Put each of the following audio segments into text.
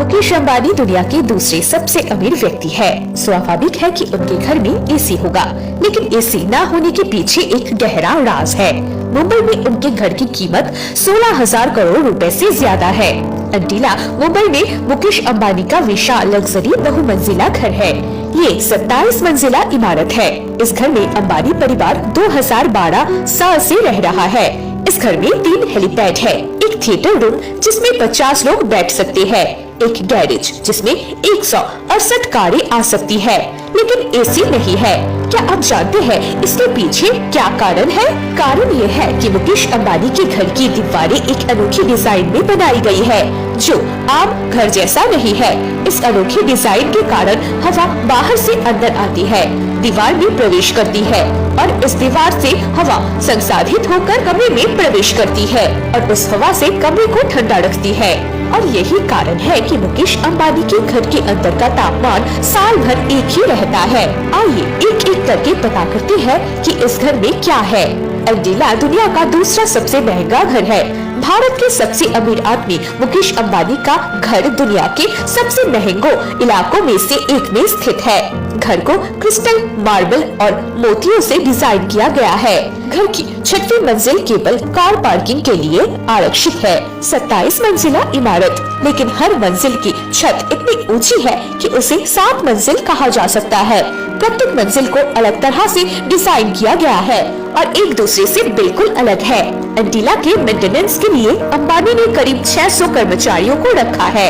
मुकेश अंबानी दुनिया के दूसरे सबसे अमीर व्यक्ति है। स्वाभाविक है कि उनके घर में एसी होगा, लेकिन एसी ना होने के पीछे एक गहरा राज है। मुंबई में उनके घर की कीमत 16,000 करोड़ रुपए से ज्यादा है। अंटिला मुंबई में मुकेश अंबानी का विशाल लग्जरी बहुमंजिला घर है। ये 27 मंजिला इमारत है। इस घर में अंबानी परिवार 2012 साल से रह रहा है। इस घर में 3 हेलीपैड है, एक थिएटर रूम जिसमें 50 लोग बैठ सकते हैं, एक गैरेज जिसमें 168 कारें आ सकती है, लेकिन एसी नहीं है। क्या आप जानते हैं इसके पीछे क्या कारण है? कारण ये है कि मुकेश अंबानी के घर की दीवारें एक अनोखी डिजाइन में बनाई गई है, जो आम घर जैसा नहीं है। इस अनोखी डिजाइन के कारण हवा बाहर से अंदर आती है, दीवार में प्रवेश करती है और इस दीवार से हवा संसाधित होकर कमरे में प्रवेश करती है और उस हवा से कमरे को ठंडा रखती है। और यही कारण है कि मुकेश अंबानी के घर के अंदर का तापमान साल भर एक ही रहता है। आइए एक एक करके पता करते हैं कि इस घर में क्या है। अंटिला दुनिया का दूसरा सबसे महंगा घर है। भारत के सबसे अमीर आदमी मुकेश अंबानी का घर दुनिया के सबसे महंगों इलाकों में से एक में स्थित है। घर को क्रिस्टल, मार्बल और मोतियों से डिजाइन किया गया है। घर की 6वीं मंजिल केवल कार पार्किंग के लिए आरक्षित है। 27 मंजिला इमारत, लेकिन हर मंजिल की छत इतनी ऊंची है कि उसे 7 मंजिल कहा जा सकता है। प्रत्येक मंजिल को अलग तरह से डिजाइन किया गया है और एक दूसरे से बिल्कुल अलग है। अंटिला के मेंटेनेंस के लिए अंबानी ने करीब 600 कर्मचारियों को रखा है।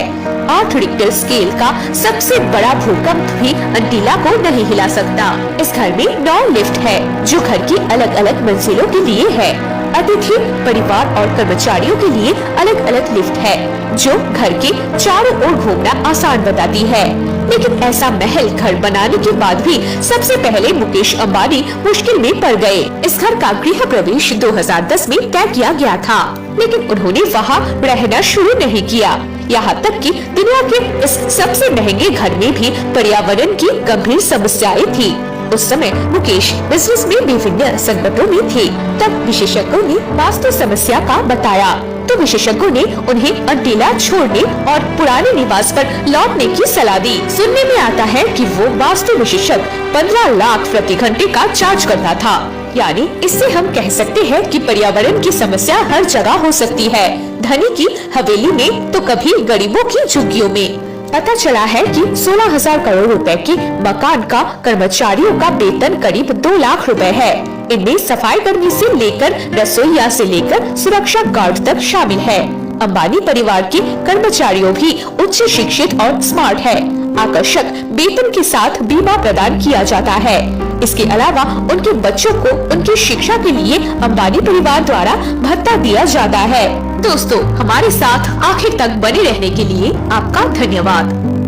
8 रिक्टर स्केल का सबसे बड़ा भूकंप भी अंटिला को नहीं हिला सकता। इस घर में 9 लिफ्ट है, जो घर की अलग अलग मंजिलों के लिए है। अतिथि, परिवार और कर्मचारियों के लिए अलग अलग लिफ्ट है, जो घर के चारों ओर घूमना आसान बताती है। लेकिन ऐसा महल घर बनाने के बाद भी सबसे पहले मुकेश अंबानी मुश्किल में पड़ गए। इस घर का गृह प्रवेश 2010 में तय किया गया था, लेकिन उन्होंने वहाँ रहना शुरू नहीं किया। यहाँ तक कि दुनिया के इस सबसे महंगे घर में भी पर्यावरण की गंभीर समस्याएं थी। उस समय मुकेश बिजनेस में विभिन्न संकटों में थे। तब विशेषज्ञों ने वास्तु समस्या का बताया, तो विशेषज्ञों ने उन्हें अंटिला छोड़ने और पुराने निवास पर लौटने की सलाह दी। सुनने में आता है कि वो वास्तु विशेषज्ञ 15 लाख प्रति घंटे का चार्ज करता था। यानी इससे हम कह सकते हैं कि पर्यावरण की समस्या हर जगह हो सकती है, धनी की हवेली में तो कभी गरीबों की झुग्गियों में। पता चला है कि 16,000 करोड़ रुपए के मकान का कर्मचारियों का वेतन करीब 2 लाख रुपए है। इनमें सफाई कर्मी से लेकर रसोइया से लेकर सुरक्षा गार्ड तक शामिल है। अंबानी परिवार के कर्मचारियों भी उच्च शिक्षित और स्मार्ट है। आकर्षक वेतन के साथ बीमा प्रदान किया जाता है। इसके अलावा उनके बच्चों को उनकी शिक्षा के लिए अंबानी परिवार द्वारा भत्ता दिया जाता है। दोस्तों, हमारे साथ आखिर तक बने रहने के लिए आपका धन्यवाद।